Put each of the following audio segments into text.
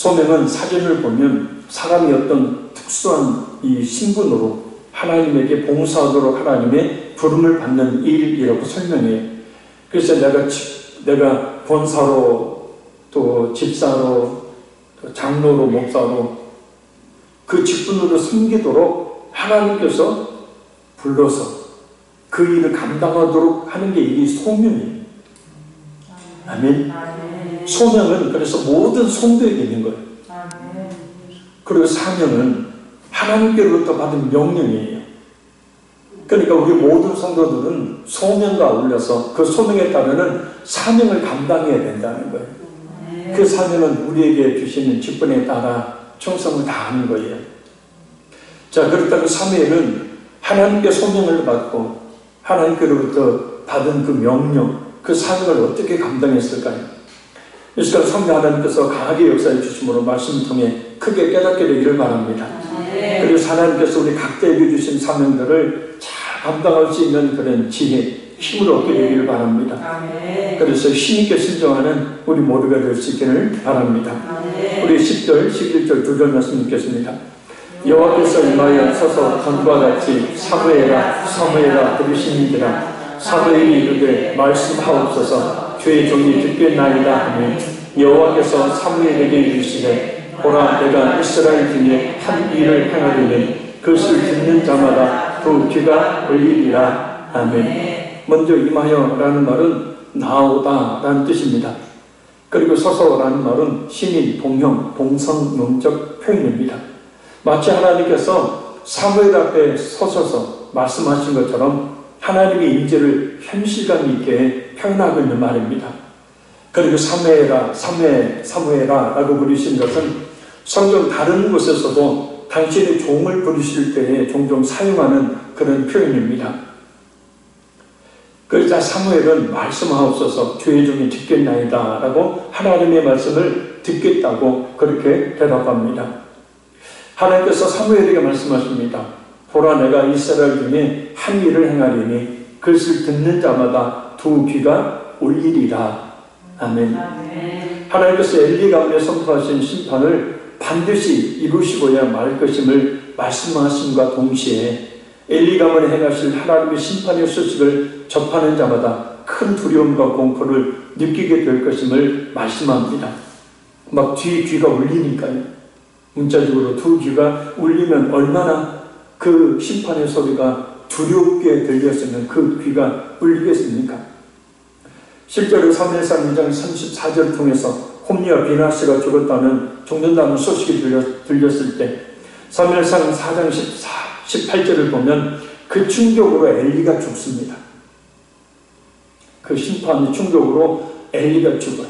소명은 사전을 보면 사람이 어떤 특수한 이 신분으로 하나님에게 봉사하도록 하나님의 부름을 받는 일이라고 설명해요. 그래서 내가 권사로, 또 집사로, 또 장로로, 목사로 그 직분으로 섬기도록 하나님께서 불러서 그 일을 감당하도록 하는 게 이 소명이에요. 아멘. 소명은 그래서 모든 성도에게 있는 거예요. 그리고 사명은 하나님께로부터 받은 명령이에요. 그러니까 우리 모든 성도들은 소명과 어울려서 그 소명에 따르는 사명을 감당해야 된다는 거예요. 그 사명은 우리에게 주시는 직분에 따라 충성을 다하는 거예요. 자, 그렇다면 사무엘은 하나님께 소명을 받고 하나님께로부터 받은 그 명령, 그 사명을 어떻게 감당했을까요? 그래서 성령 하나님께서 강하게 역사해 주심으로 말씀을 통해 크게 깨닫게 되기를 바랍니다. 그래서 하나님께서 우리 각자에게 주신 사명들을 잘 감당할 수 있는 그런 지혜, 힘을 얻게 되기를 바랍니다. 그래서 힘있게 순종하는 우리 모두가 될 수 있기를 바랍니다. 우리 10절, 11절 2절 말씀 읽겠습니다. 여호와께서 임하여 서서 전과 같이 사무엘아 사무엘아 부르시니라. 사무엘이 이르되 말씀하옵소서 주의 종이 듣겠나이다 하며 여호와께서 사무엘에게 이르시되 보라 내가 이스라엘 중에 한 일을 행하려니 그것을 듣는 자마다 두 귀가 열리리라. 아멘. 먼저 임하여 라는 말은 나오다 라는 뜻입니다. 그리고 서서 라는 말은 신인, 동형, 동성명적 표현입니다. 마치 하나님께서 사무엘 앞에 서셔서 말씀하신 것처럼 하나님의 임재를 현실감 있게 표현하고 있는 말입니다. 그리고 사무엘아 라고 부르신 것은 성경 다른 곳에서도 당신의 종을 부르실 때에 종종 사용하는 그런 표현입니다. 그러자 사무엘은 말씀하옵소서 주의 종이 듣겠나이다 라고 하나님의 말씀을 듣겠다고 그렇게 대답합니다. 하나님께서 사무엘에게 말씀하십니다. 보라 내가 이스라엘 중에 한 일을 행하리니 그것을 듣는 자마다 두 귀가 울리리라. 아멘. 하나님께서 엘리 가문에 선포하신 심판을 반드시 이루시고야 말 것임을 말씀하심과 동시에 엘리 가문에 행하실 하나님의 심판의 소식을 접하는 자마다 큰 두려움과 공포를 느끼게 될 것임을 말씀합니다. 막 귀가 울리니까요. 문자적으로 두 귀가 울리면 얼마나 그 심판의 소리가 두렵게 들렸으면 그 귀가 울리겠습니까? 실제로 사무엘상 2장 34절을 통해서 홈리와 비나스가 죽는다는 소식이 들렸을 때 사무엘상 4장 18절을 보면 그 충격으로 엘리가 죽습니다. 그 심판의 충격으로 엘리가 죽어요.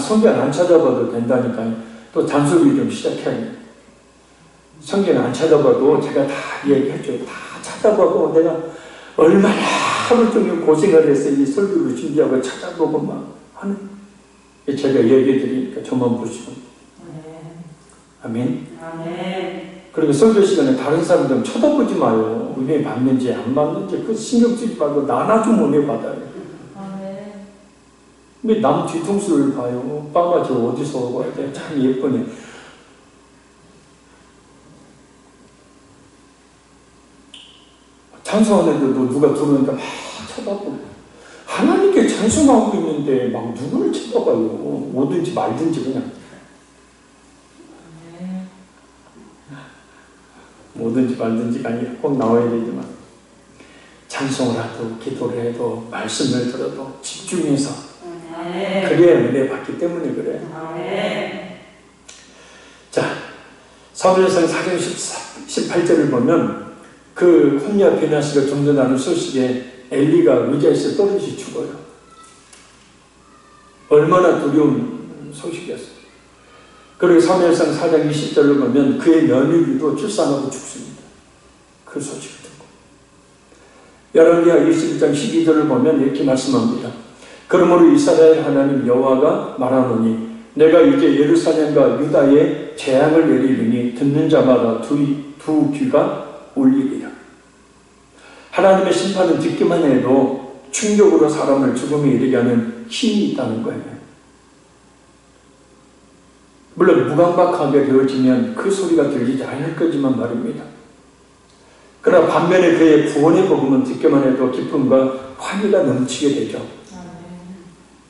성경 안 찾아봐도 된다니까요. 또 잔소리 좀 시작해야 돼요. 성경 안 찾아봐도 제가 다 얘기해줘요. 다 찾아보고 내가 얼마나 하루 종일 고생을 해서 이 설교를 준비하고 찾아보고 막 하는 제가 얘기해 드리니까 저만 보시고. 아멘. 그리고 설교 시간에 다른 사람들은 쳐다보지 마요. 은혜 받는지 안 받는지 그 신경 쓰지 말고 나나 좀 은혜 받아요. 왜 남 뒤통수를 봐요? 빠가 저 어디서 와야 돼? 참 예쁘네. 찬송하는데도 누가 들어오니까 막 쳐다보고 하나님께 찬송하고 있는데 막 누구를 쳐다봐요? 뭐든지 말든지 그냥 뭐든지 말든지가 아니라 꼭 나와야 되지만 찬송을 하도 기도를 해도 말씀을 들어도 집중해서 그래야 은혜 받기 때문에 그래. 자, 사무엘상 4장 18절을 보면 그 홈리와 비나스가 죽는다는 소식에 엘리가 의자에서 떨어지 죽어요. 얼마나 두려운 소식이었어요. 그리고 사무엘상 4장 20절을 보면 그의 며느리도 출산하고 죽습니다. 그 소식을 듣고. 열왕기하 21장 12절을 보면 이렇게 말씀합니다. 그러므로 이스라엘 하나님 여호와가 말하노니 내가 이제 예루살렘과 유다에 재앙을 내리리니 듣는 자마다 두 귀가 울리리라. 하나님의 심판은 듣기만 해도 충격으로 사람을 죽음에 이르게 하는 힘이 있다는 거예요. 물론 무감각하게 되어지면 그 소리가 들리지 않을 거지만 말입니다. 그러나 반면에 그의 구원의 복음은 듣기만 해도 기쁨과 환희가 넘치게 되죠.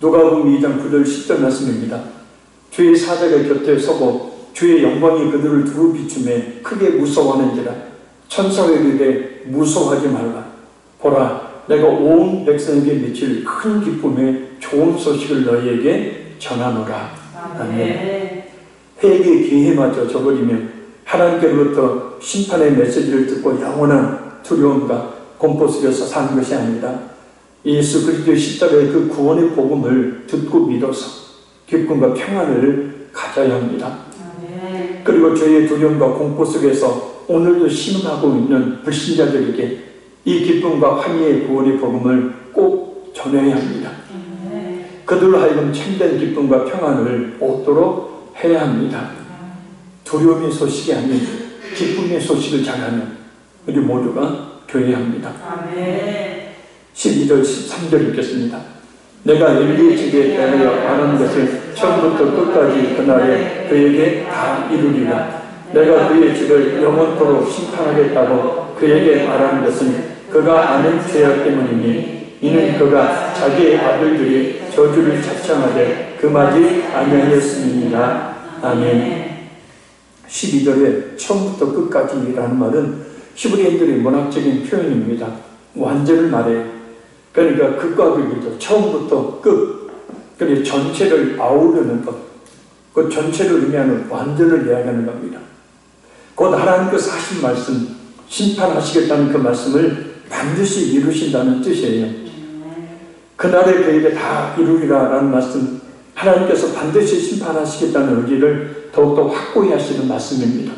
누가복음 2장 9절 10절 말씀입니다. 주의 사자가 곁에 서고 주의 영광이 그들을 두루 비추매 크게 무서워하는지라. 천사가 이르되 무서워하지 말라. 보라, 내가 온 백성에게 미칠 큰 기쁨의 좋은 소식을 너희에게 전하노라. 아멘. 회개의 기회마저 저버리면 하나님께로부터 심판의 메시지를 듣고 영원한 두려움과 공포 속에서 사는 것이 아니라 예수 그리스도의 십자가의 그 구원의 복음을 듣고 믿어서 기쁨과 평안을 가져야 합니다. 그리고 죄의 두려움과 공포 속에서 오늘도 신음하고 있는 불신자들에게 이 기쁨과 환희의 구원의 복음을 꼭 전해야 합니다. 그들로 하여금 참된 기쁨과 평안을 얻도록 해야 합니다. 두려움의 소식이 아닌 기쁨의 소식을 전하면 우리 모두가 되어야 합니다. 12절 13절 읽겠습니다. 내가 엘리의 집에 대하여 말하는 것을 처음부터 끝까지 그날에 그에게 다 이루리라. 내가 그의 집을 영원토록 심판하겠다고 그에게 말하는 것은 그가 아는 죄악 때문이니 이는 그가 자기의 아들들이 저주를 자청하되 금하지 아니하였음이니라. 아멘. 12절에 처음부터 끝까지라는 말은 히브리인들의 문학적인 표현입니다. 완전을 말해요. 그러니까 극과 극이죠. 처음부터 끝. 그리고 전체를 아우르는 것. 그 전체를 의미하는 완전을 이야기하는 겁니다. 곧 하나님께서 하신 말씀, 심판하시겠다는 그 말씀을 반드시 이루신다는 뜻이에요. 그날에 그에게 다 이루리라 라는 말씀, 하나님께서 반드시 심판하시겠다는 의지를 더욱더 확고히 하시는 말씀입니다.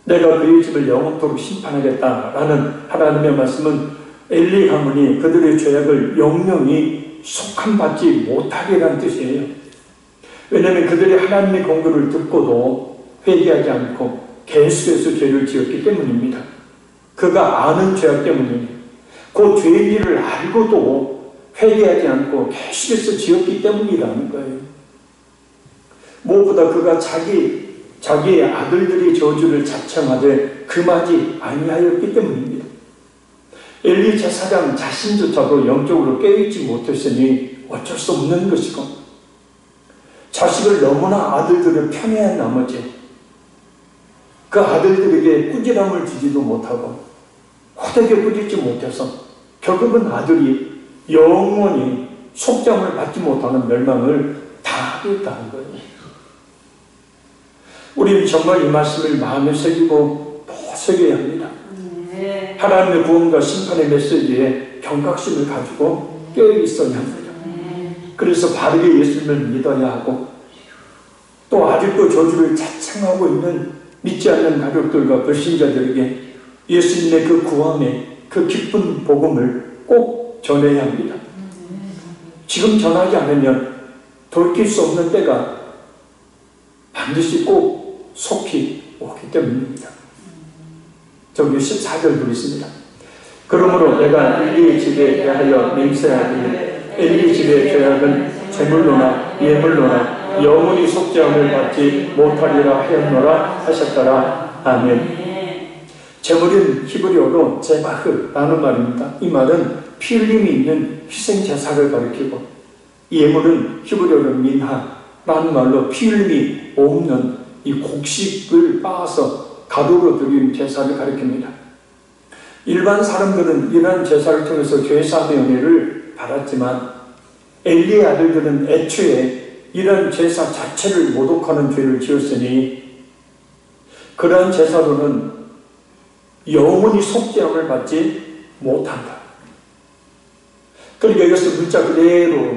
내가 그의 집을 영원토록 심판하겠다라는 하나님의 말씀은 엘리 가문이 그들의 죄악을 영영히 속함받지 못하게라는 뜻이에요. 왜냐하면 그들이 하나님의 공급을 듣고도 회개하지 않고 계속해서 죄를 지었기 때문입니다. 그가 아는 죄악 때문이에요. 그 죄의 일을 알고도 회개하지 않고 계속해서 지었기 때문이라는 거예요. 무엇보다 그가 자기의 아들들이 저주를 자청하되 금하지 아니하였기 때문입니다. 엘리 제사장 자신조차도 영적으로 깨어있지 못했으니 어쩔 수 없는 것이고, 자식을 너무나 아들들을 편애한 나머지 그 아들들에게 꾸지람을 주지도 못하고 호되게 꾸짖지 못해서 결국은 아들이 영원히 속잠을 받지 못하는 멸망을 당하겠다는 거예요. 우리는 정말 이 말씀을 마음에 새기고 또 새겨야 합니다. 하나님의 구원과 심판의 메시지에 경각심을 가지고 깨어있어야 합니다. 그래서 바르게 예수님을 믿어야 하고, 또 아직도 저주를 자청하고 있는 믿지 않는 가족들과 불신자들에게 예수님의 그 구원의 그 기쁜 복음을 꼭 전해야 합니다. 지금 전하지 않으면 돌이킬 수 없는 때가 반드시 꼭 속히 오기 때문입니다. 저기 14절 보겠습니다. 그러므로 내가 엘리의 집에 대하여 맹세하기를 엘리 집의 죄악은 제물로나 예물로나 영원히 속죄함을 받지 못하리라 하였노라 하셨더라. 아멘. 제물은 히브리어로 제바흐라는 말입니다. 이 말은 피 흘림이 있는 희생제사를 가리키고, 예물은 히브리어로 민하라는 말로 피 흘림이 없는 이 곡식을 빻아서 가루로 드린 제사를 가리킵니다. 일반 사람들은 이러한 제사를 통해서 죄사함의 은혜를 받았지만 엘리의 아들들은 애초에 이러한 제사 자체를 모독하는 죄를 지었으니 그러한 제사로는 영원히 속죄함을 받지 못한다. 그러니까 이것을 문자 그대로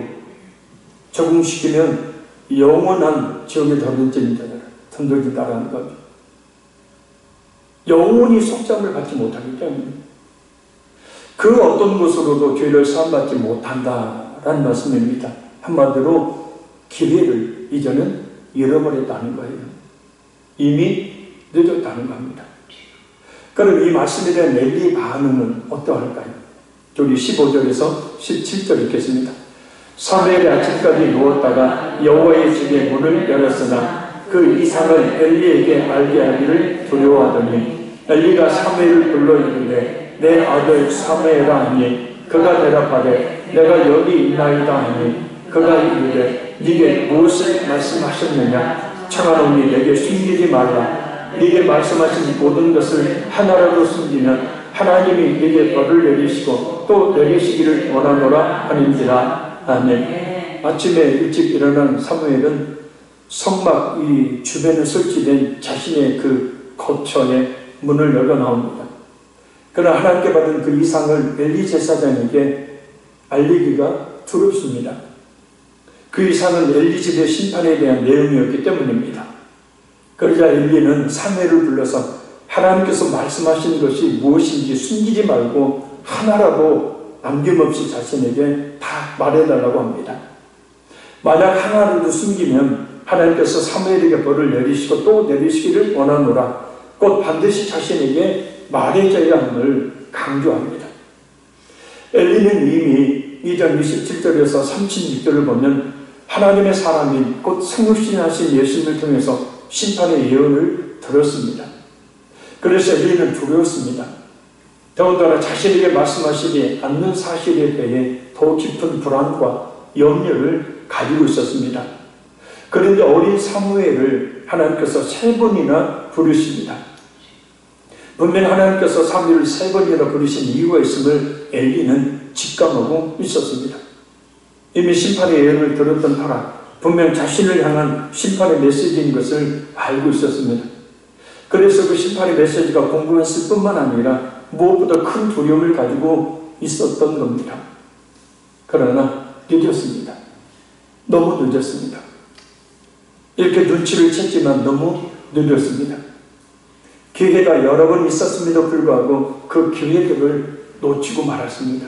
적용시키면 영원한 지옥에 던져진다는 거죠. 영원히 속죄함을 받지 못하기 때문에 그 어떤 것으로도 죄를 사함받지 못한다라는 말씀입니다. 한마디로 기회를 이제는 잃어버렸다는 거예요. 이미 늦었다는 겁니다. 그럼 이 말씀에 대한 엘리의 반응은 어떠할까요? 우리 15절에서 17절 읽겠습니다. 사무엘이 아침까지 누웠다가 여호와의 집의 문을 열었으나 그 이상을 엘리에게 알게 하기를 두려워하더니 엘리가 사무엘을 불러 이르되 내 아들 사무엘아 하니 그가 대답하되 내가 여기 있나이다 하니 그가 이르되 네게 무엇을 말씀하셨느냐 청하노니 내게 숨기지 말라 네게 말씀하신 모든 것을 하나라도 숨기면 하나님이 네게 벌을 내리시고 또 내리시기를 원하노라 하는지라. 아멘. 아침에 일찍 일어난 사무엘은 성막 이 주변에 설치된 자신의 그 거처에 문을 열어 나옵니다. 그러나 하나님께 받은 그 이상을 엘리 제사장에게 알리기가 두렵습니다. 그 이상은 엘리 집의 심판에 대한 내용이었기 때문입니다. 그러자 엘리는 사무엘을 불러서 하나님께서 말씀하신 것이 무엇인지 숨기지 말고 하나라도 남김없이 자신에게 다 말해달라고 합니다. 만약 하나라도 숨기면 하나님께서 사무엘에게 벌을 내리시고 또 내리시기를 원하노라. 곧 반드시 자신에게 말해줘야 함을 강조합니다. 엘리는 이미 2장 27절에서 36절을 보면 하나님의 사람인 곧 생육신하신 예수님을 통해서 심판의 예언을 들었습니다. 그래서 엘리는 두려웠습니다. 더군다나 자신에게 말씀하시지 않는 사실에 대해 더 깊은 불안과 염려를 가지고 있었습니다. 그런데 어린 사무엘을 하나님께서 3번이나 부르십니다. 분명 하나님께서 사무엘을 3번이나 부르신 이유가 있음을 엘리는 직감하고 있었습니다. 이미 심판의 예언을 들었던 터라 분명 자신을 향한 심판의 메시지인 것을 알고 있었습니다. 그래서 그 심판의 메시지가 공공했을 뿐만 아니라 무엇보다 큰 두려움을 가지고 있었던 겁니다. 그러나 늦었습니다. 너무 늦었습니다. 이렇게 눈치를 챘지만 너무 늦었습니다. 기회가 여러 번 있었음에도 불구하고 그 기회들을 놓치고 말았습니다.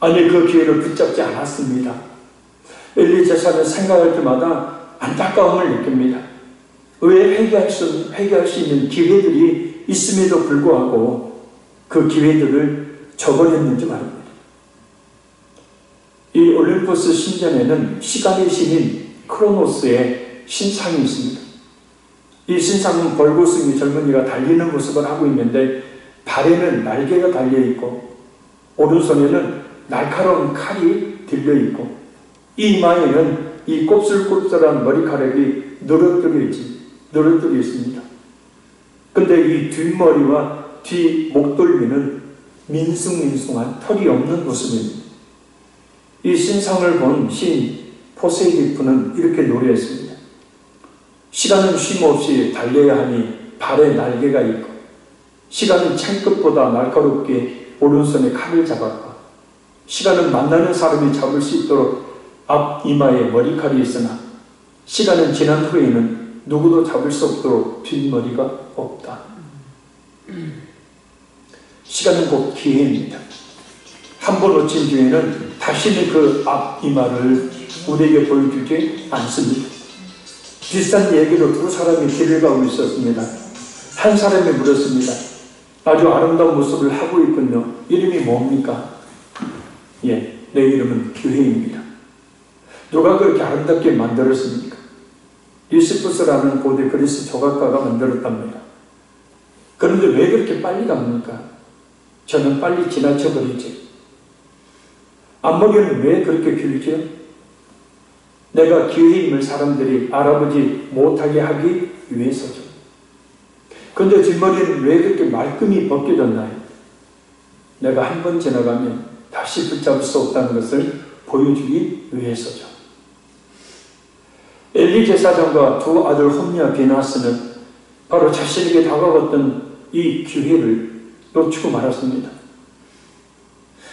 아니 그 기회를 붙잡지 않았습니다. 엘리 제사는 생각할 때마다 안타까움을 느낍니다. 왜 회개할 수 있는 기회들이 있음에도 불구하고 그 기회들을 저버렸는지 말입니다. 이 올림포스 신전에는 시간의 신인 크로노스의 신상이 있습니다. 이 신상은 벌거숭이 젊은이가 달리는 모습을 하고 있는데 발에는 날개가 달려있고 오른손에는 날카로운 칼이 들려있고 이마에는 이 곱슬곱슬한 머리카락이 늘어뜨려 있습니다. 근데 이 뒷머리와 뒤 목덜미는 민숭민숭한 털이 없는 모습입니다. 이 신상을 본 시인 포세이디프는 이렇게 노래했습니다. 시간은 쉼없이 달려야 하니 발에 날개가 있고 시간은 창끝보다 날카롭게 오른손에 칼을 잡았고 시간은 만나는 사람이 잡을 수 있도록 앞 이마에 머리칼이 있으나 시간은 지난 후에는 누구도 잡을 수 없도록 뒷머리가 없다. 시간은 곧 기회입니다. 한 번 놓친 기회는 다시는 그 앞 이마를 우리에게 보여주지 않습니다. 비슷한 얘기로 두 사람이 길을 가고 있었습니다. 한 사람이 물었습니다. 아주 아름다운 모습을 하고 있군요. 이름이 뭡니까? 예, 내 이름은 기회입니다. 누가 그렇게 아름답게 만들었습니까? 리시푸스라는 고대 그리스 조각가가 만들었답니다. 그런데 왜 그렇게 빨리 갑니까? 저는 빨리 지나쳐버리지. 앞머리는 왜 그렇게 길죠? 내가 기회임을 사람들이 알아보지 못하게 하기 위해서죠. 그런데 뒷머리는 왜 그렇게 말끔히 벗겨졌나요? 내가 한 번 지나가면 다시 붙잡을 수 없다는 것을 보여주기 위해서죠. 엘리 제사장과 두 아들 홈리와 비나스는 바로 자신에게 다가왔던 이 기회를 놓치고 말았습니다.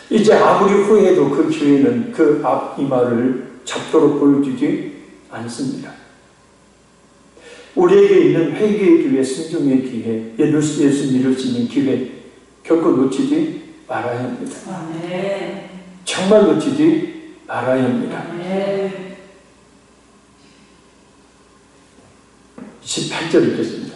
이제 아무리 후회해도 그 기회는 그 앞 이마를 잡도록 보여주지 않습니다. 우리에게 있는 회개의 기회, 순종의 기회, 예수 믿을 수 있는 기회 결코 놓치지 말아야 합니다. 아멘. 정말 놓치지 말아야 합니다. 아멘. 18절 읽겠습니다.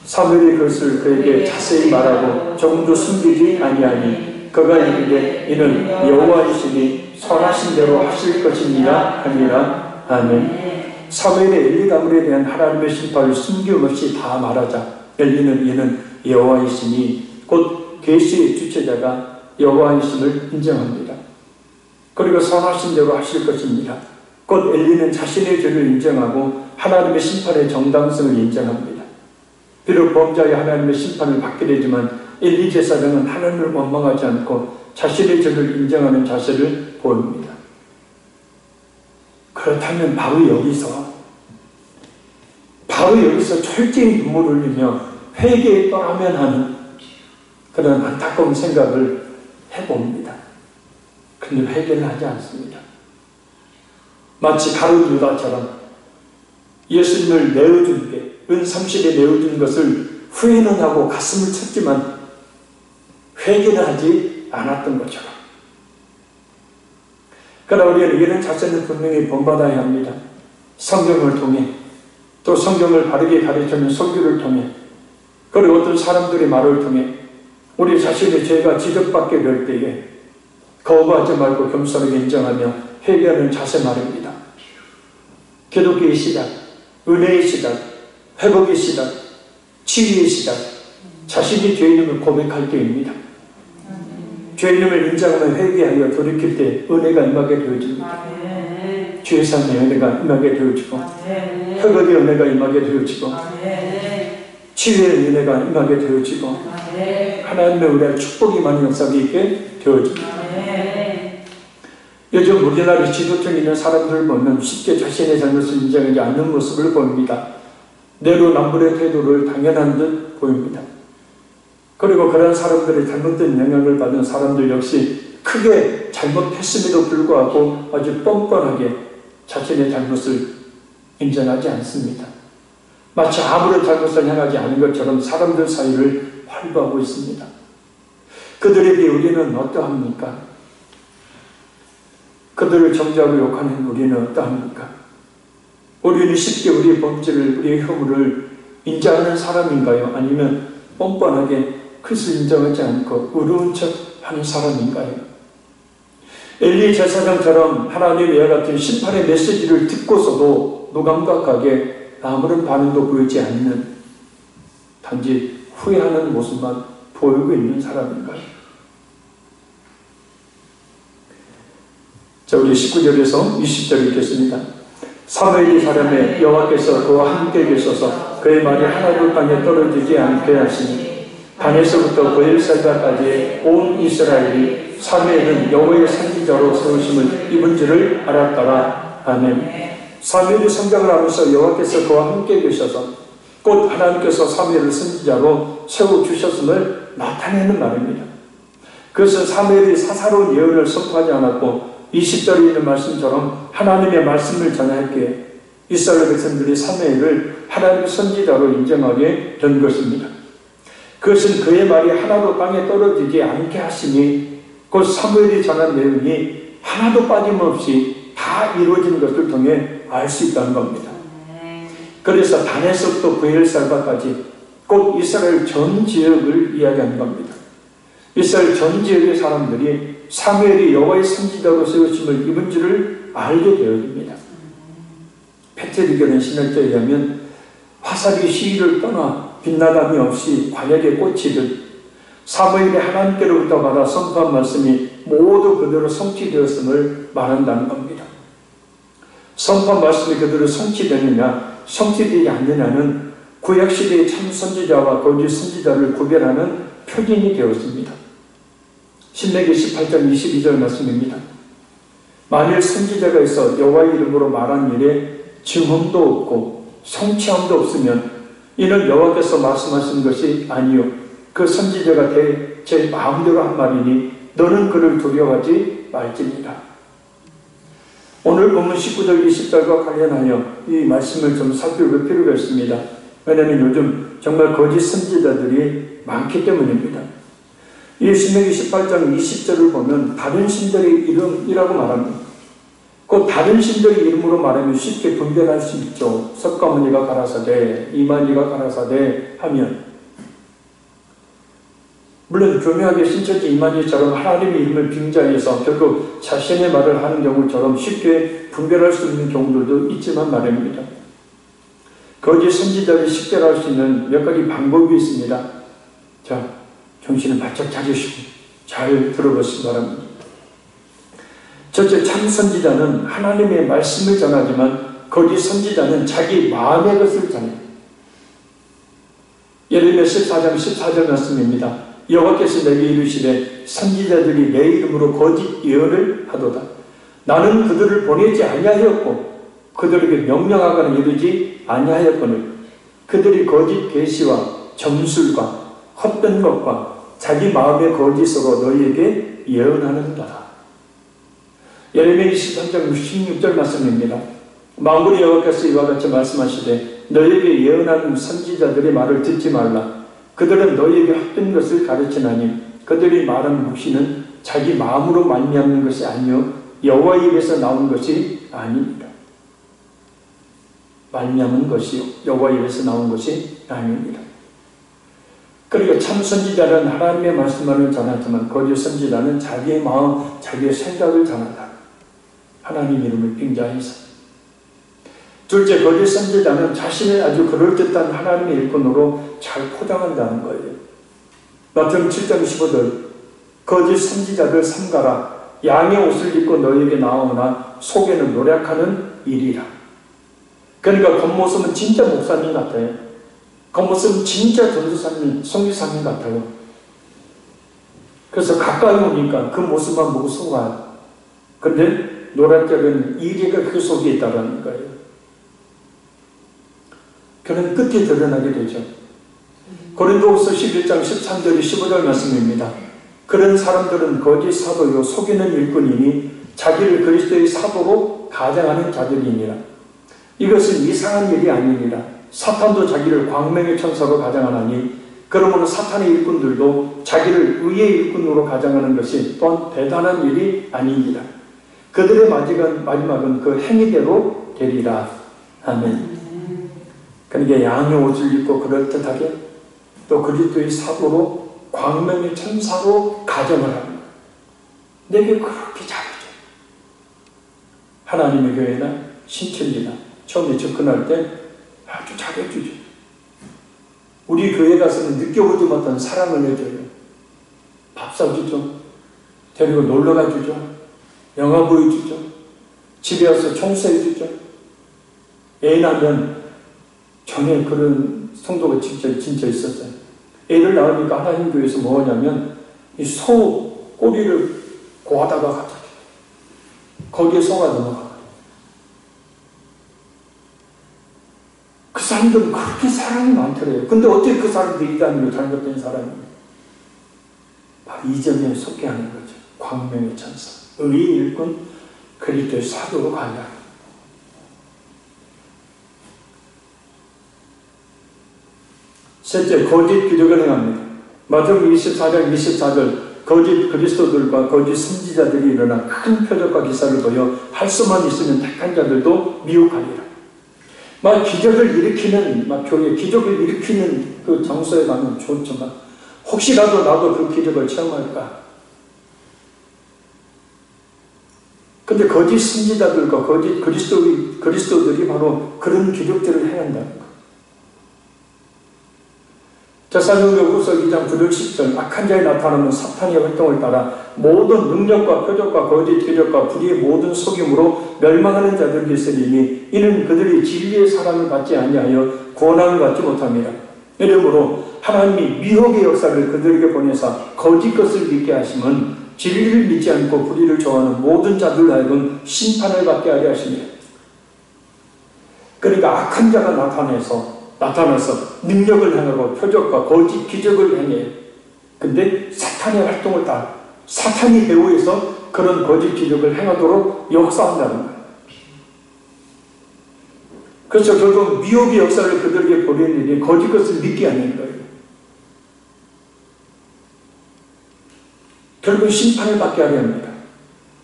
사무엘이 그것을 그에게 자세히 말하고 조금도 숨기지 아니하니 그가 이르되 이는 여호와이시니 선하신 대로 하실 것이니라 하니라. 아멘. 사무엘의 엘리 가문에 대한 하나님의 심판을 숨김없이 다 말하자 엘리는 이는 여호와이시니 곧 계시의 주체자가 여호와이심을 인정합니다. 그리고 선하신 대로 하실 것입니다. 곧 엘리는 자신의 죄를 인정하고 하나님의 심판의 정당성을 인정합니다. 비록 범자의 하나님의 심판을 받게 되지만 엘리 제사장은 하나님을 원망하지 않고 자신의 죄를 인정하는 자세를 보입니다. 그렇다면 바로 여기서 철저히 눈물을 흘리며 회개에 떠나면 하는 그런 안타까운 생각을 해봅니다. 그런데 회개를 하지 않습니다. 마치 가룟 유다처럼 예수님을 내어준 게 은삼십에 내어준 것을 후회는 하고 가슴을 쳤지만 회개는 하지 않았던 것처럼. 그러나 우리는 이런 자세는 분명히 본받아야 합니다. 성경을 통해 또 성경을 바르게 가르치는 설교를 통해 그리고 어떤 사람들의 말을 통해 우리 자신의 죄가 지적받게 될 때에 거부하지 말고 겸손하게 인정하며 회개하는 자세 말입니다. 기독교의 시작, 은혜의 시작, 회복의 시작, 치유의 시작, 자신이 죄인임을 고백할 때입니다. 죄인임을 인정하며 회개하여 돌이킬 때 은혜가 임하게 되어집니다. 죄사함의 은혜가 임하게 되어지고 회복의 은혜가 임하게 되어지고 치유의 은혜가 임하게 되어지고 하나님의 은혜와 축복이 많은 역사가 있게 되어집니다. 요즘 우리나라 지도층에 있는 사람들을 보면 쉽게 자신의 잘못을 인정하지 않는 모습을 보입니다. 내로남불의 태도를 당연한 듯 보입니다. 그리고 그런 사람들의 잘못된 영향을 받은 사람들 역시 크게 잘못했음에도 불구하고 아주 뻔뻔하게 자신의 잘못을 인정하지 않습니다. 마치 아무런 잘못을 행하지 않은 것처럼 사람들 사이를 활보하고 있습니다. 그들에게 우리는 어떠합니까? 그들을 정죄하고 욕하는 우리는 어떠합니까? 우리는 쉽게 우리의 범죄를, 우리의 허물을 인정하는 사람인가요? 아니면 뻔뻔하게 그것을 인정하지 않고 의로운 척 하는 사람인가요? 엘리 제사장처럼 하나님의 이와 같은 심판의 메시지를 듣고서도 무감각하게 아무런 반응도 보이지 않는 단지 후회하는 모습만 보이고 있는 사람인가요? 자, 우리 19절에서 20절 읽겠습니다. 사무엘이 사람의 여호와께서 그와 함께 계셔서 그의 말이 하나도 땅에 떨어지지 않게 하시니 단에서부터 브엘세바까지 온 이스라엘이 사무엘은 여호와의 선지자로 세우심을 입은 줄을 알았더라. 아멘. 사무엘이 성장을 하면서 여호와께서 그와 함께 계셔서 곧 하나님께서 사무엘을 선지자로 세워주셨음을 나타내는 말입니다. 그것은 사무엘이 사사로운 예언을 선포하지 않았고 20절에 있는 말씀처럼 하나님의 말씀을 전하기에 이스라엘 백성들이 사무엘을 하나님의 선지자로 인정하게 된 것입니다. 그것은 그의 말이 하나도 땅에 떨어지지 않게 하시니 곧 사무엘이 전한 내용이 하나도 빠짐없이 다 이루어진 것을 통해 알 수 있다는 겁니다. 그래서 단에서부터 브엘세바까지 곧 이스라엘 전 지역을 이야기하는 겁니다. 이스라엘 전 지역의 사람들이 사무엘이 여호와의 선지자로 세우심을 입은 줄을 알게 되어집니다. 페트리교는 신학자에 의하면 화살이 시위를 떠나 빛나담이 없이 관역에 꽂히듯 사무엘이 하나님께로부터 받아 선포한 말씀이 모두 그대로 성취되었음을 말한다는 겁니다. 선포한 말씀이 그대로 성취되느냐 성취되지 않느냐는 구약시대의 참 선지자와 거짓 선지자를 구별하는 표징이 되었습니다. 신명기 18장 22절 말씀입니다. 만일 선지자가 있어 여호와의 이름으로 말한 일에 증언도 없고 성취함도 없으면 이는 여호와께서 말씀하신 것이 아니요 그 선지자가 제 마음대로 한 말이니 너는 그를 두려워하지 말지니라. 오늘 본문 19절 20절과 관련하여 이 말씀을 좀 살펴볼 필요가 있습니다. 왜냐하면 요즘 정말 거짓 선지자들이 많기 때문입니다. 이 신명기 18장 20절을 보면 다른 신들의 이름이라고 말합니다. 그 다른 신들의 이름으로 말하면 쉽게 분별할 수 있죠. 석가모니가 가라사대, 이만희가 가라사대 하면 물론 교묘하게 신천지 이만희처럼 하나님의 이름을 빙자해서 결국 자신의 말을 하는 경우처럼 쉽게 분별할 수 있는 경우들도 있지만 말입니다. 거짓 선지자를 식별할 수 있는 몇 가지 방법이 있습니다. 자, 정신을 바짝 차리시고 잘 들어보시기 바랍니다. 첫째, 참 선지자는 하나님의 말씀을 전하지만 거짓 선지자는 자기 마음의 것을 전해요. 예레미야 14장 14절 말씀입니다. 여호와께서 내게 이르시되 선지자들이 내 이름으로 거짓 예언을 하도다. 나는 그들을 보내지 아니하였고 그들에게 명령하거나 이르지 아니하였거늘 그들이 거짓 계시와 점술과 헛된 것과 자기 마음의 거짓으로 너희에게 예언하는도다. 예레미야 23장 16절 말씀입니다. 만군의 여호와께서 이와 같이 말씀하시되 너희에게 예언하는 선지자들의 말을 듣지 말라. 그들은 너희에게 헛된 것을 가르치나니 그들이 말하는 묵시는 자기 마음으로 말미암는 것이 아니요 여호와 입에서 나온 것이 아닙니다. 말미암은 것이요 여호와 입에서 나온 것이 아닙니다. 그리고 참 선지자는 하나님의 말씀만을 전하지만 거짓 선지자는 자기의 마음, 자기의 생각을 전한다. 하나님 이름을 빙자해서. 둘째, 거짓 선지자는 자신의 아주 그럴듯한 하나님의 일꾼으로 잘 포장한다는 거예요. 마태복음 7장 15절 거짓 선지자들 삼가라. 양의 옷을 입고 너희에게 나오나 속에는 노력하는 일이라. 그러니까 겉모습은 진짜 목사님 같아요. 겉모습은 진짜 전도사님, 선교사님 같아요. 그래서 가까이 오니까 그 모습만 보고 속아요. 근데 노략적인 이리가 그 속에 있다는 거예요. 그는 끝이 드러나게 되죠. 고린도후서 11장 13절 15절 말씀입니다. 그런 사람들은 거짓 사도요 속이는 일꾼이니 자기를 그리스도의 사도로 가장하는 자들이니라. 이것은 이상한 일이 아니니라. 사탄도 자기를 광명의 천사로 가장하나니 그러므로 사탄의 일꾼들도 자기를 의의 일꾼으로 가장하는 것이 또한 대단한 일이 아닙니다. 그들의 마지막은 그 행위대로 되리라. 아멘. 그러니까 양의 옷을 입고 그럴듯하게 또 그리스도의 사도로 광명의 천사로 가정을 합니다. 내게 그렇게 잘해줘. 하나님의 교회나 신천지나 처음에 접근할 때 아주 잘해주죠. 우리 교회 가서는 느껴보지 못한 사랑을 해줘요. 밥 사주죠. 데리고 놀러가 주죠. 영화 보여주죠. 집에 와서 청소해주죠. 애 낳으면 전에 그런 성도가 진짜 있었어요. 애를 낳으니까 하나님 교회에서 뭐 하냐면 이 소 꼬리를 고하다가 갑자기 거기에 소가 넘어가. 그 사람들은 그렇게 사랑이 많더래요. 근데 어떻게 그 사람들이 이단으로 잘못된 사람이에요? 바로 이 점에 속게 하는 거죠. 광명의 천사, 의의 일꾼, 그리스도의 사도로 가냐. 셋째, 거짓 기적을 행합니다. 마태복음 24장 24절 거짓 그리스도들과 거짓 선지자들이 일어나 큰 표적과 기사를 보여 할 수만 있으면 택한 자들도 미혹하리라. 막 기적을 일으키는 교회, 기적을 일으키는 그 장소에 가면 좋지만 혹시라도 나도 그 기적을 체험할까? 근데 거짓 선지자들과 거짓 그리스도들이 바로 그런 기적들을 행한다는 거예요. 데살로니가후서 2장 9절 10절 악한 자에 나타나는 사탄의 활동을 따라 모든 능력과 표적과 거짓 기적과 불의의 모든 속임으로 멸망하는 자들이 있으리니 이는 그들이 진리의 사랑을 받지 아니하여 구원함을 받지 못합니다. 이러므로 하나님이 미혹의 역사를 그들에게 보내사 거짓 것을 믿게 하심은 진리를 믿지 않고 불의를 좋아하는 모든 자들 하여금 심판을 받게 하려 하십니다. 그러니까 악한 자가 나타나서 능력을 행하고 표적과 거짓 기적을 행해요. 근데 사탄의 활동을 따라 사탄이 배후에서 그런 거짓 기적을 행하도록 역사한다는 거예요. 그래서 결국 미혹의 역사를 그들에게 보내는 거짓 것을 믿게 하는 거예요. 결국 심판을 받게 하려 합니다.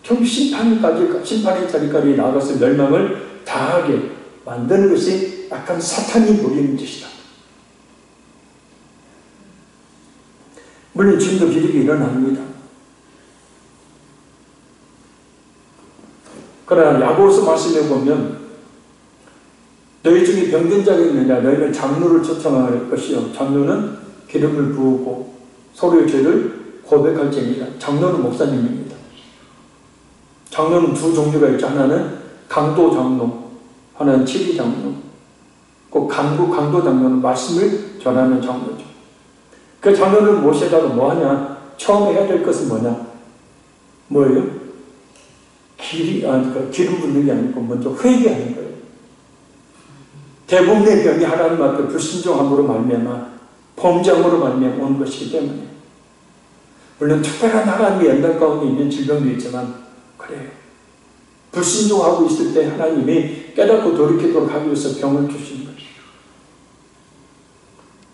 결국 심판의 자리까지 나가서 멸망을 당하게 만드는 것이 약간 사탄이 노리는 짓이다. 물론 지금도 기적이 일어납니다. 그러나 야고보서 말씀에 보면 너희 중에 병든 자가 있느냐 너희는 장로를 초청할 것이요 장로는 기름을 부으고 서로의 죄를 고백할지니라. 장로는 목사님입니다. 장로는 두 종류가 있죠. 하나는 강도 장로, 하나는 치리 장로. 그 강도 장로는 말씀을 전하는 장로죠. 그 장로를 모셔다가 뭐하냐? 처음에 해야 될 것은 뭐냐? 뭐예요? 기름 붓는 게 아니고 먼저 회개하는 거예요. 대부분의 병이 하나님 앞에 불순종함으로 말미암아 범죄함으로 말미암아 온 것이기 때문에 물론 특별한 하나님의 연단 가운데 있는 질병도 있지만 그래요. 불순종하고 있을 때 하나님이 깨닫고 돌이키도록 하기 위해서 병을 주시는 거예요.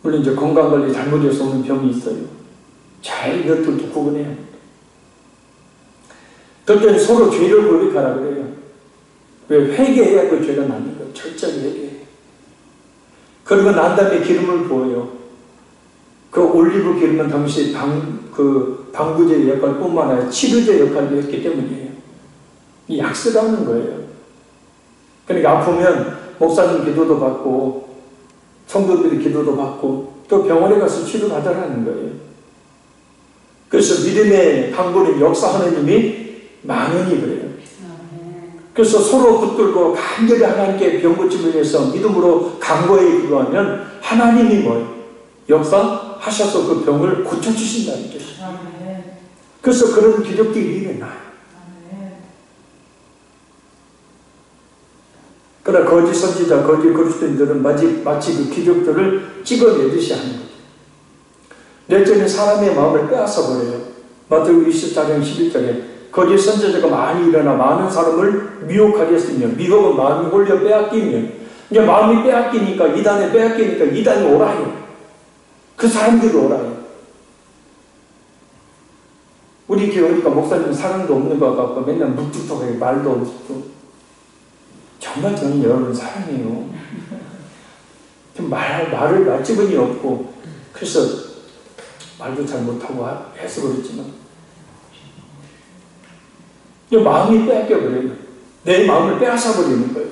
물론 이제 건강관리 잘못해서 오는 병이 있어요. 잘 이것들도 구분해야 합니다. 그때는 서로 죄를 고백하라 그래요. 왜? 회개해야 그 죄가 낫는 거예요. 철저히 회개해요. 그러고 난 다음에 기름을 부어요. 그 올리브 기름은 당시 방부제 역할뿐만 아니라 치료제 역할도 했기 때문이에요. 이 약수라는 거예요. 그러니까 아프면 목사님 기도도 받고 성도들이 기도도 받고 또 병원에 가서 치료받으라는 거예요. 그래서 믿음의 강구는 역사 하나님이 많으니 그래요. 그래서 서로 붙들고 간절히 하나님께 병 고침을 위해서 믿음으로 강구해 기도하면 하나님이 뭐예요? 역사하셔서 그 병을 고쳐주신다는 거예요. 그래서 그런 기적들이 일어나요. 그러나 거짓 선지자, 거짓 그리스도인들은 마치 그 기적들을 찍어내듯이 하는 거죠. 넷째는 사람의 마음을 빼앗아 버려요. 마태복음 24장 11절에 거짓 선지자가 많이 일어나 많은 사람을 미혹하게 했으며 미혹은 마음이 홀려 빼앗기면 이제 마음이 빼앗기니까 이단에 빼앗기니까 이단이 오라요. 그 사람들이 오라요. 우리 교회 오니까 목사님 사랑도 없는 것 같고 맨날 묵뚝뚝하게 말도 없고 정말 저는 여러분 사랑해요. 말을 말집은이 없고 그래서 말도 잘 못하고 해서 그렇지만 마음이 빼앗겨버려요. 내 마음을 빼앗아버리는 거예요.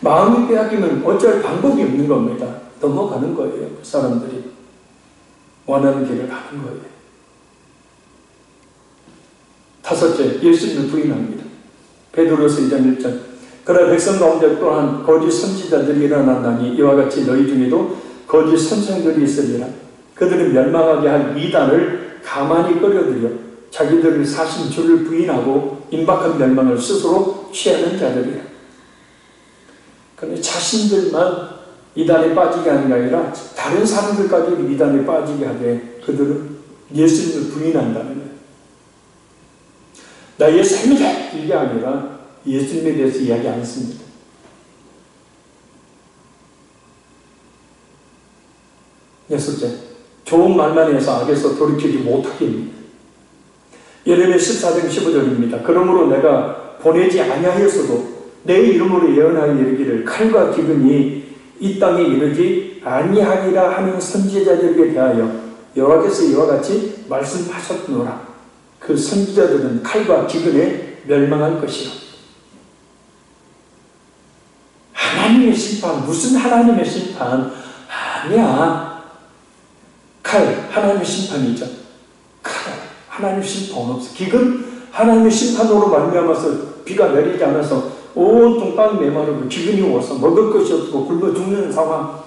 마음이 빼앗기면 어쩔 방법이 없는 겁니다. 넘어가는 거예요. 그 사람들이 원하는 길을 가는 거예요. 다섯째, 예수님을 부인합니다. 베드로서 2장 1절 그러나 백성 가운데 또한 거짓 선지자들이 일어난다니 이와 같이 너희 중에도 거짓 선생들이 있으리라. 그들은 멸망하게 할 이단을 가만히 끌어들여 자기들을 사신 주를 부인하고 임박한 멸망을 스스로 취하는 자들이라. 그런데 자신들만 이단에 빠지게 하는 게 아니라 다른 사람들까지 이단에 빠지게 하되 그들은 예수님을 부인한다는 거예요. 나 예수 믿어! 이게 아니라 예수님에 대해서 이야기 안 했습니다. 여섯째, 좋은 말만 해서 악에서 돌이키지 못하게 합니다. 예레미야 14장 15절입니다. 그러므로 내가 보내지 아니하였어도 내 이름으로 예언하여 이르기를 칼과 기근이 이 땅에 이르지 아니하리라 하는 선지자들에게 대하여 여호와께서 이와 같이 말씀하셨노라. 그 선지자들은 칼과 기근에 멸망할 것이라. 하나님의 심판, 무슨 하나님의 심판? 아니야. 칼, 하나님의 심판이죠. 칼, 하나님의 심판 없어. 기근, 하나님의 심판으로 말미암아서 비가 내리지 않아서 온통 땅이 메마르고 기근이 와서 먹을 것이 없고 굶어 죽는 상황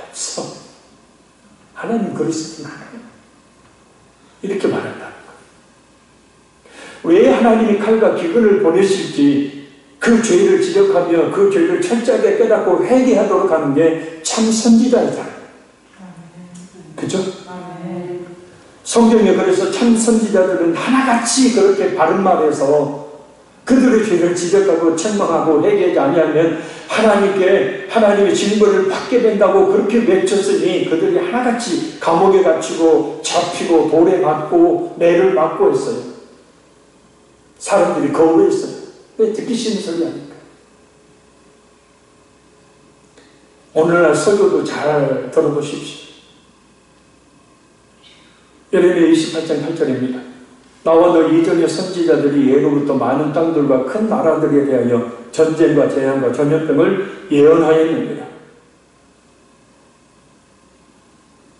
없어. 하나님 그리스도는 하나님. 이렇게 말한다. 왜 하나님이 칼과 기근을 보내실지 그 죄를 지적하며 그 죄를 철저하게 깨닫고 회개하도록 하는 게 참 선지자이잖아요. 그죠? 성경에 그래서 참 선지자들은 하나같이 그렇게 바른 말해서 그들의 죄를 지적하고 책망하고 회개하지 아니하면 하나님의 징벌을 받게 된다고 그렇게 외쳤으니 그들이 하나같이 감옥에 갇히고 잡히고 돌에 맞고 매를 맞고 했어요. 사람들이 거부했어요. 왜? 듣기 싫은 소리 아닙니까? 오늘날 설교도 잘 들어보십시오. 예레미야 28장 8절입니다. 나와 너 이전의 선지자들이 예로부터 많은 땅들과 큰 나라들에 대하여 전쟁과 재앙과 전염병을 예언하였느니라.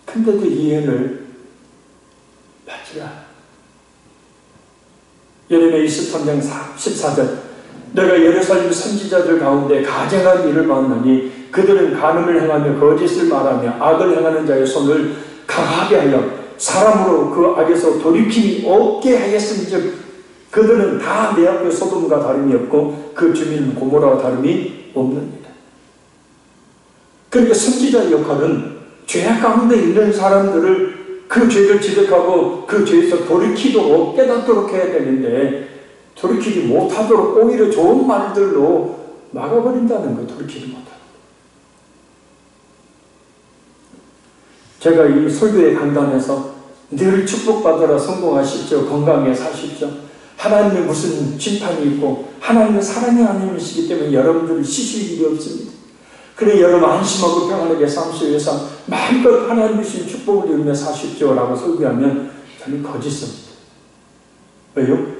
근데도 이 예언을 받지라. 예레미야 23장 14절 내가 예루살렘 선지자들 가운데 가증한 일을 받느니 그들은 간음을 행하며 거짓을 말하며 악을 행하는 자의 손을 강하게 하여 사람으로 그 악에서 돌이킴이 없게 하였음즉 그들은 다 내 앞에 소돔과 다름이 없고 그 주민은 고모라와 다름이 없느니라. 그러니까 선지자의 역할은 죄악 가운데 있는 사람들을 그 죄를 지적하고 그 죄에서 돌이키도록 깨닫도록 해야 되는데 돌이키지 못하도록 오히려 좋은 말들로 막아버린다는 거. 돌이키지 못하도록. 제가 이 설교의 강단에서 늘 축복받으라 성공하십시오. 건강에 사십시오. 하나님의 무슨 심판이 있고 하나님의 사랑이 아니시기 때문에 여러분들이 쉬실 일이 없습니다. 그래 여러분 안심하고 평안하게 삶을 위해서 마음껏 하나님 주신 축복을 누리며 사십시오 라고 설교하면 저는 거짓입니다. 왜요?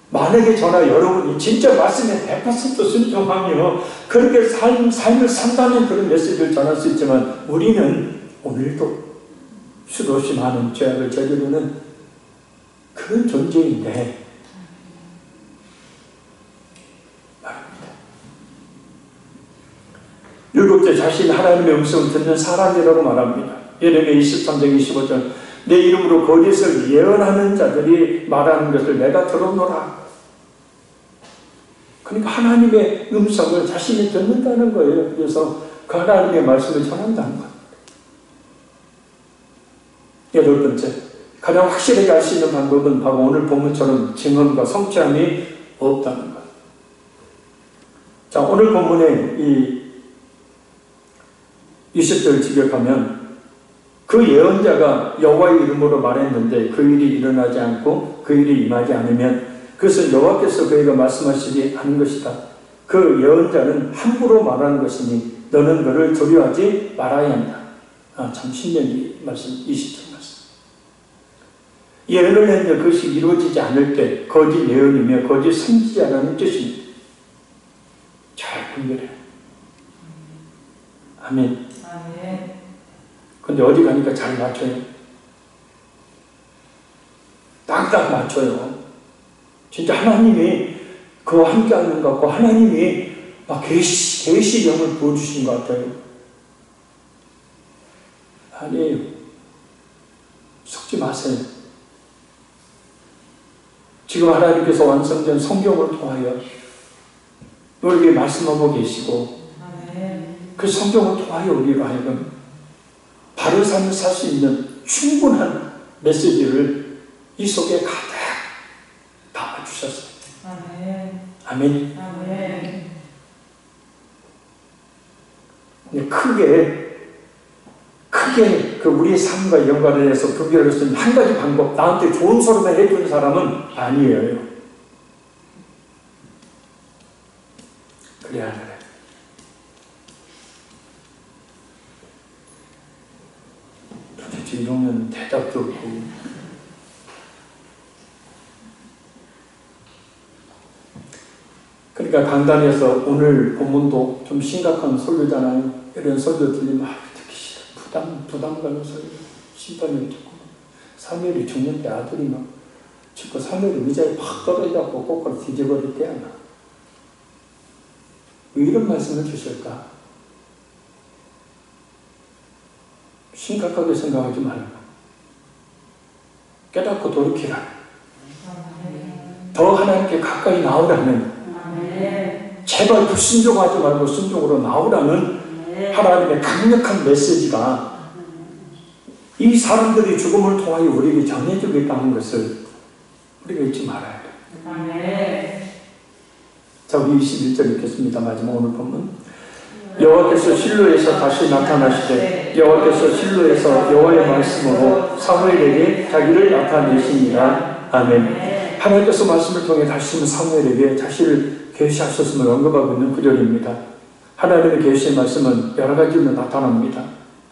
만약에 저나 여러분이 진짜 말씀에 100% 순종하며 그렇게 삶을 산다는 그런 메시지를 전할 수 있지만 우리는 오늘도 수도 없이 많은 죄악을 저지르는 그런 존재인데 말입니다. 일곱째, 자신 하나님의 음성을 듣는 사람이라고 말합니다. 예레미야 23장 25절 내 이름으로 거짓을 예언하는 자들이 말하는 것을 내가 들었노라. 그러니까 하나님의 음성을 자신이 듣는다는 거예요. 그래서 그 하나님의 말씀을 전한다는 거예요. 여덟 번째, 가장 확실하게 알 수 있는 방법은 바로 오늘 본문처럼 증언과 성취함이 없다는 것. 자, 오늘 본문에 이 20절 직역하면 그 예언자가 여호와의 이름으로 말했는데 그 일이 일어나지 않고 그 일이 임하지 않으면 그것은 여호와께서 그에게 말씀하시지 않은 것이다. 그 예언자는 함부로 말하는 것이니 너는 그를 두려워하지 말아야 한다. 참 신명기 말씀 20절 말씀. 예언을 했는데 그것이 이루어지지 않을 때 거짓 예언이며 거짓 선지자라는 뜻입니다. 잘 분별해요. 아멘. 근데 어디 가니까 잘 맞춰요. 딱딱 맞춰요. 진짜 하나님이 그와 함께 하는 것 같고 하나님이 막 계시령을 부어주신 것 같아요. 아니에요. 속지 마세요. 지금 하나님께서 완성된 성경을 통하여 우리에게 말씀하고 계시고 그 성경을 통하여 우리로 하여금 바른 삶을 살 수 있는 충분한 메시지를 이 속에 가득 담아주셨어요. 아멘. 크게 그 우리의 삶과 연관을 해서 분별할 수 있는 한 가지 방법, 나한테 좋은 소리만 해주는 사람은 아니에요. 그래야 하는 도대체 이러면 대답도 없고 그러니까 강단에서 오늘 본문도 좀 심각한 설교잖아요. 이런 설교 들리면 듣기 싫어. 부담 가는 설교. 심판이 듣고 사무엘이 죽는 때 아들이 막 죽고 사무엘이 의자에 팍 떨어져갖고 꼬꼬로 뒤져버릴 때야. 왜 이런 말씀을 주실까? 심각하게 생각하지 말고 깨닫고 돌이키라. 더 하나님께 가까이 나오라는 제발 불순종하지 말고 순종으로 나오라는 하나님의 강력한 메시지가 이 사람들이 죽음을 통하여 우리에게 전해주겠다는 것을 우리가 잊지 말아야 돼요. 자, 우리 21절 읽겠습니다. 마지막 오늘 본문. 여호와께서 실로에서 다시 나타나시되 여호와께서 실로에서 여호와의 말씀으로 사무엘에게 자기를 나타내시니라. 아멘. 하나님께서 말씀을 통해 다시 사무엘에게 자신을 계시하셨음을 언급하고 있는 구절입니다. 하나님의 계시의 말씀은 여러 가지로 나타납니다.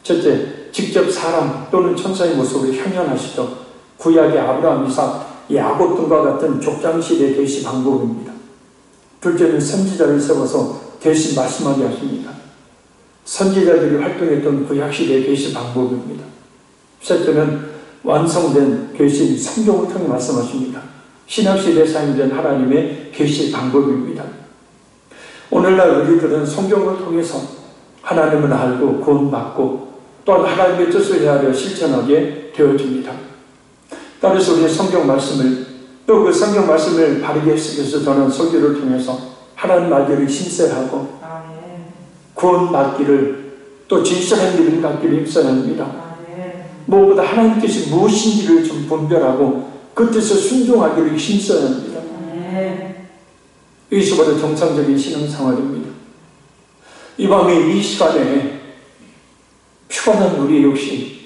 첫째, 직접 사람 또는 천사의 모습으로 현현하시죠. 구약의 아브라함, 이삭, 야곱 등과 같은 족장시대의 계시 방법입니다. 둘째는 선지자를 세워서 대신 말씀하게 하십니다. 선지자들이 활동했던 구약시대의 계시 방법입니다. 셋째는 완성된 계시 성경을 통해 말씀하십니다. 신약시대에 사용된 하나님의 계시 방법입니다. 오늘날 우리들은 성경을 통해서 하나님을 알고 구원받고 또한 하나님의 뜻을 헤아려 실천하게 되어집니다. 따라서 우리의 성경 말씀을 또 그 성경 말씀을 바르게 해석해서 전한 설교를 통해서 하나님 말씀을 신뢰하고 구원받기를 또 진실한 믿음 갖기를 힘써야 합니다. 무엇보다 하나님 뜻이 무엇인지를 좀 분별하고 그 뜻에 순종하기를 힘써야 합니다. 이것이 바로 정상적인 신앙생활입니다. 이 밤에 이 시간에 피곤한 우리의 욕심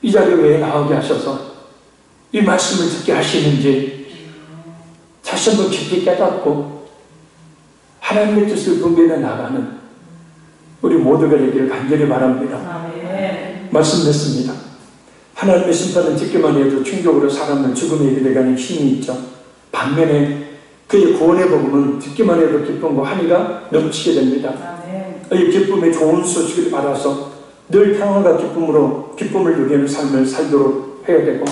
이 자리에 왜 나오게 하셔서 이 말씀을 듣게 하시는지 다시 한번 깊이 깨닫고 하나님의 뜻을 분별해 나가는 우리 모두가 되기를 간절히 바랍니다. 말씀 냈습니다. 하나님의 심판은 듣기만 해도 충격으로 사람을 죽음에 이르게하는 힘이 있죠. 반면에 그의 구원의 복음은 듣기만 해도 기쁨과 환희가 넘치게 됩니다. 이 기쁨의 좋은 소식을 받아서 늘 평안과 기쁨을 누리는 삶을 살도록 해야 되고,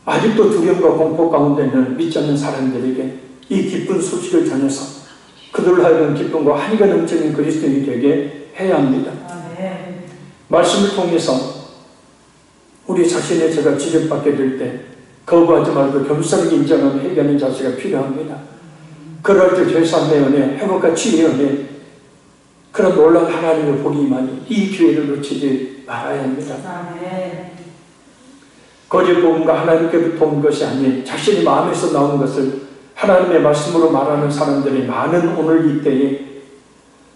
아직도 두려움과 공포 가운데 있는 믿지 않는 사람들에게 이 기쁜 소식을 전해서 그들로 하여금 기쁨과 환희가 넘치는 그리스도인이 되게 해야 합니다. 말씀을 통해서 우리 자신의 죄가 지적받게 될 때 거부하지 말고 겸손하게 인정하며 회개하는 자세가 필요합니다. 그럴 때 죄사함의 은혜, 회복과 치유의 은혜, 그런 놀라운 하나님의 복이 임하니 이 기회를 놓치지 말아야 합니다. 거짓 복음과 하나님께부터 온 것이 아닌 자신의 마음에서 나온 것을 하나님의 말씀으로 말하는 사람들이 많은 오늘 이때에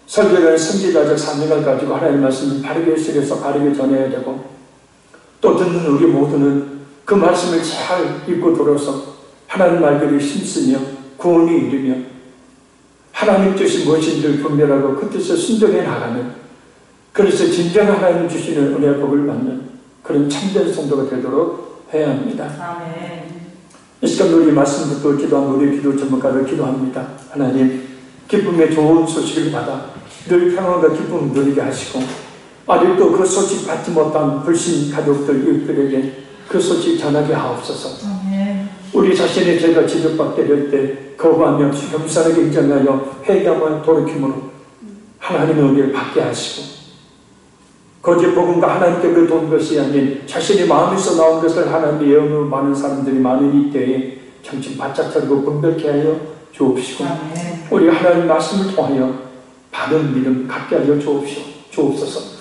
설교는 선지자적 사명을 가지고 하나님의 말씀을 바르게 해석해서 바르게 전해야 되고, 또 듣는 우리 모두는 그 말씀을 잘 읽고 들어서 하나님 말씀을 힘쓰며 구원이 이르며 하나님 뜻이 무엇인지를 분별하고 그 뜻에 순종해 나가는, 그래서 진정 하나님 주시는 은혜의 복을 받는 그런 참된 성도가 되도록 해야 합니다. 이 시간 우리 말씀 듣고 기도한 우리 기도 전문가를 기도합니다. 하나님, 기쁨의 좋은 소식을 받아 늘 평안과 기쁨을 누리게 하시고, 아직도 그 소식 받지 못한 불신 가족들, 이웃들에게 그 소식 전하게 하옵소서. 우리 자신의 죄가 지적받게 될 때 거부하며 겸손하게 인정하여 회개하며 돌이킴으로 하나님의 은혜를 받게 하시고, 거짓 복음과 하나님께 온 것이 아닌 자신의 마음에서 나온 것을 하나님의 예언으로 많은 사람들이 많은 이때에 정신 바짝 차리고 분별케 하여 주옵시고, 우리 하나님 말씀을 통하여 바른 믿음 갖게 하여 주옵소서.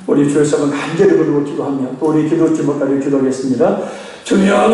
우리 주의 성은 간절히 부르고 기도하며 또 우리 기도 제목까지 기도하겠습니다. 주여